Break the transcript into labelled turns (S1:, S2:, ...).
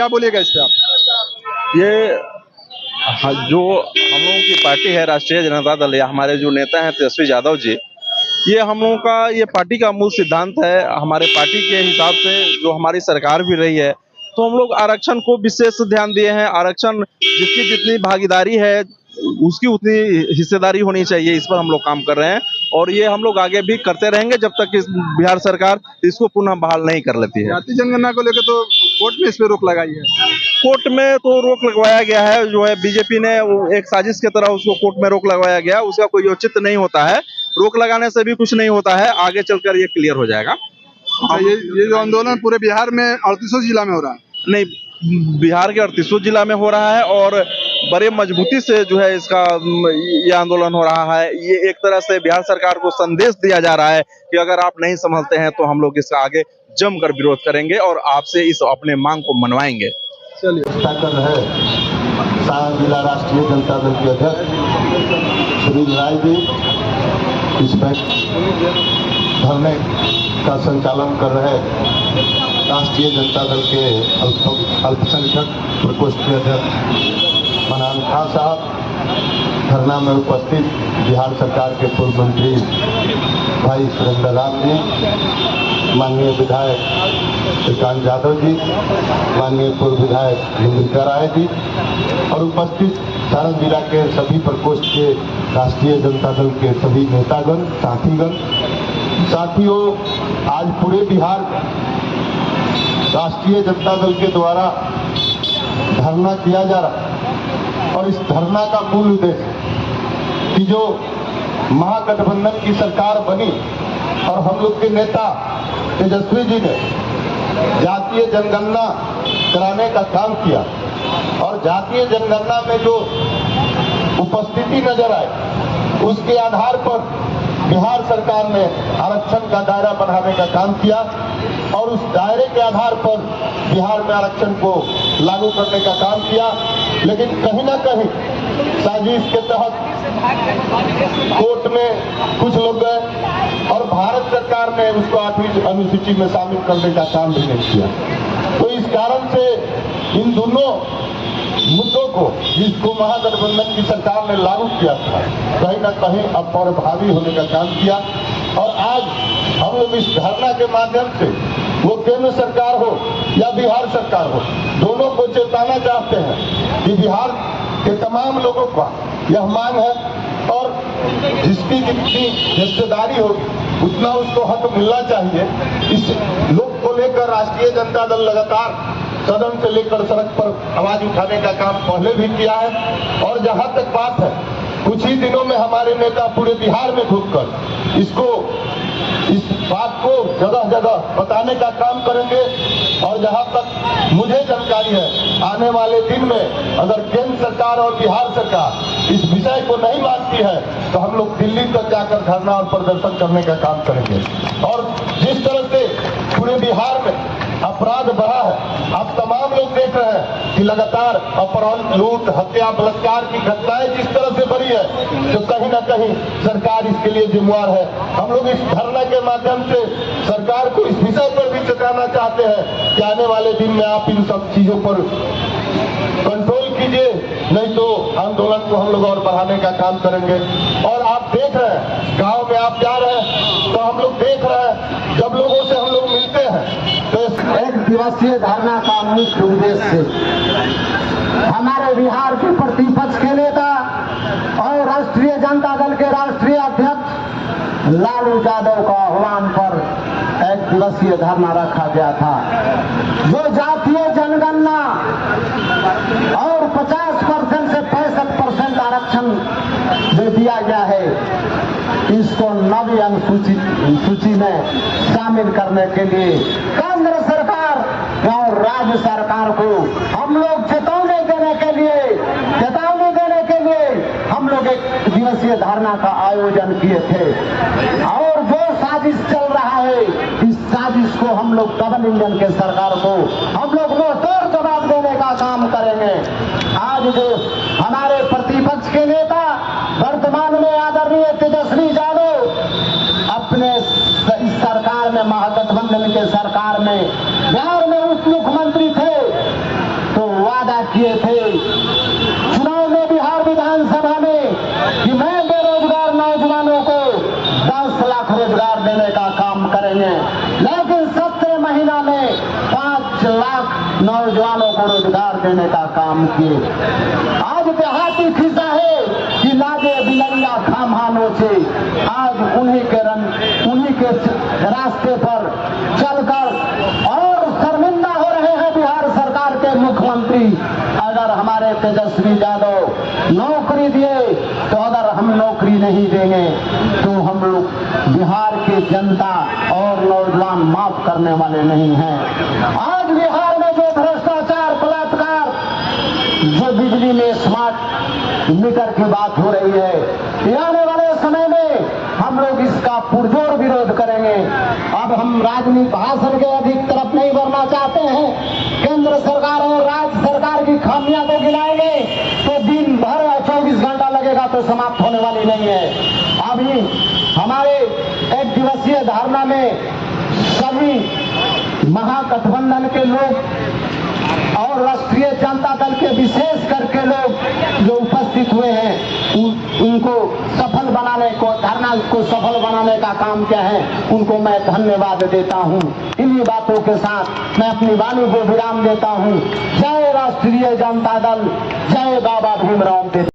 S1: क्या बोलिएगा इस पे आप?
S2: ये जो हम लोगों की पार्टी है राष्ट्रीय जनता दल, या हमारे जो नेता हैं तेजस्वी यादव जी, ये हम लोगों का ये पार्टी का मूल सिद्धांत है। हमारे पार्टी के हिसाब से जो हमारी सरकार भी रही है, तो हम लोग आरक्षण को विशेष ध्यान दिए हैं। आरक्षण जिसकी जितनी भागीदारी है उसकी उतनी हिस्सेदारी होनी चाहिए, इस पर हम लोग काम कर रहे हैं और ये हम लोग आगे भी करते रहेंगे जब तक इस बिहार सरकार इसको पुनः बहाल नहीं कर लेती है।
S1: जाति जनगणना को लेकर तो कोर्ट में इस पे रोक लगाई है।
S2: कोर्ट में तो रोक लगवाया गया है, जो है बीजेपी ने एक साजिश की तरह उसको कोर्ट में रोक लगवाया गया। उसका कोई औचित्य नहीं होता है, रोक लगाने से भी कुछ नहीं होता है, आगे चलकर ये क्लियर हो जाएगा।
S1: ये जो आंदोलन पूरे बिहार में 38 जिला में हो रहा है।
S2: नहीं, बिहार के 38 जिला में हो रहा है और बड़े मजबूती से जो है इसका ये आंदोलन हो रहा है। ये एक तरह से बिहार सरकार को संदेश दिया जा रहा है कि अगर आप नहीं समझते हैं तो हम लोग इसका आगे जमकर विरोध करेंगे और आपसे इस अपने मांग को मनवाएंगे।
S1: चलिए,
S3: सारण जिला राष्ट्रीय जनता दल के अध्यक्ष श्री राय जी इस पर धरने का संचालन कर रहे राष्ट्रीय जनता दल के अल्पसंख्यक प्रकोष्ठ के अध्यक्ष मनान खान साहब, धरना में उपस्थित बिहार सरकार के पूर्व मंत्री भाई सुरेंद्र राम जी, माननीय विधायक श्रीकांत यादव जी, माननीय पूर्व विधायक निंदिका राय जी और उपस्थित सारण जिला के सभी प्रकोष्ठ के राष्ट्रीय जनता दल के सभी नेतागण, साथीगण, साथियों, आज पूरे बिहार राष्ट्रीय जनता दल के द्वारा धरना किया जा रहा है और इस धरना का मूल उद्देश्य कि जो महागठबंधन की सरकार बनी और हम लोग के नेता तेजस्वी जी ने जातीय जनगणना कराने का काम किया और जातीय जनगणना में जो उपस्थिति नजर आई उसके आधार पर बिहार सरकार ने आरक्षण का दायरा बढ़ाने का काम किया और उस दायरे के आधार पर बिहार में आरक्षण को लागू करने का काम किया। लेकिन कहीं ना कहीं साजिश के तहत कोर्ट में कुछ लोग गए और भारत सरकार ने उसको 8वीं अनुसूची में शामिल करने का काम भी नहीं किया। तो इस कारण से इन दोनों मुद्दों को जिसको महागठबंधन की सरकार ने लागू किया था कहीं ना कहीं अब प्रभावी होने का काम किया और आज हम लोग इस धरना के माध्यम से वो केंद्र सरकार हो या बिहार सरकार हो, दोनों को चेताना चाहते हैं कि बिहार के तमाम लोगों का यह मांग है और जिसकी जितनी हिस्सेदारी होगी उतना उसको हक मिलना चाहिए। इस लोग को लेकर राष्ट्रीय जनता दल लगातार सदन से लेकर सड़क पर आवाज उठाने का काम पहले भी किया है और जहां तक बात है कुछ ही दिनों में हमारे नेता पूरे बिहार में घूमकर इस बात को जगह जगह बताने का काम करेंगे और जहां तक मुझे जानकारी है आने वाले दिन में अगर केंद्र सरकार और बिहार सरकार इस विषय को नहीं मानती है तो हम लोग दिल्ली तक जाकर धरना और प्रदर्शन करने का काम करेंगे। और जिस तरह से पूरे बिहार में अपराध बढ़ा है, आप तमाम लोग देख रहे हैं कि लगातार अपहरण, लूट, हत्या, बलात्कार की घटनाएं जिस तरह से बढ़ी है, तो कहीं ना कहीं सरकार इसके लिए जिम्मेवार है। हम लोग इस धरना के माध्यम से सरकार को इस विषय पर भी चेताना चाहते हैं कि आने वाले दिन में आप इन सब चीजों पर कंट्रोल कीजिए, नहीं तो आंदोलन को हम लोग और बढ़ाने का काम करेंगे। और आप देख रहे हैं गांव में आप जा रहे हैं तो हम लोग देख रहे हैं जब लोगों से हम लोग मिलते हैं तो
S4: एक दिवसीय धरना का मुख्य उद्देश्य हमारे बिहार के प्रतिपक्ष के नेता और राष्ट्रीय जनता दल के राष्ट्रीय अध्यक्ष लालू यादव का आह्वान पर एक दिवसीय धरना रखा गया था। जो जातीय जनगणना और 50% से 65% आरक्षण जो दिया गया है इसको नवी अनुसूची में शामिल करने के लिए केंद्र सरकार और राज्य सरकार को हम लोग चेतावनी देने के लिए हम लोग एक दिवसीय धरना का आयोजन किए थे और जो साजिश चल रहा है इस साजिश को हम लोग डबल इंजन के सरकार को हम लोग मुंहतोड़ जवाब देने का काम करेंगे। आज जो हमारे प्रतिपक्ष के नेता वर्तमान में आदरणीय तेजस्वी यादव अपने इस सरकार में महागठबंधन के सरकार में बिहार में उप मुख्यमंत्री थे नौजवानों को रोजगार देने का काम किए। आज देहाती खिस्सा है कि लागे बिलैया खामानों से, आज उन्हीं के रास्ते पर चलकर और शर्मिंदा हो रहे हैं बिहार सरकार के मुख्यमंत्री। अगर हमारे तेजस्वी यादव नौकरी दिए तो अगर हम नौकरी नहीं देंगे तो हम लोग बिहार की जनता और नौजवान माफ करने वाले नहीं हैं। आज बिहार में जो भ्रष्टाचार, बलात्कार, जो बिजली में स्मार्ट मीटर की बात हो रही है, आने वाले समय में हम लोग इसका पुरजोर विरोध करेंगे। अब हम राजनीतिक भाषण के अधिक तरफ नहीं बढ़ना चाहते हैं। केंद्र सरकार और राज्य सरकार की खामियां को गिनाएंगे तो दिन भर 24 घंटा लगेगा तो समाप्त होने वाली नहीं है। अभी हमारे एक दिवसीय धरना में सभी महागठबंधन के लोग और राष्ट्रीय जनता दल के विशेष करके लोग जो उपस्थित हुए हैं उनको सफल बनाने को, धरना को सफल बनाने का काम किया है, उनको मैं धन्यवाद देता हूं। इन्हीं बातों के साथ मैं अपनी वाणी को विराम देता हूं। जय राष्ट्रीय जनता दल, जय बाबा भीमराव।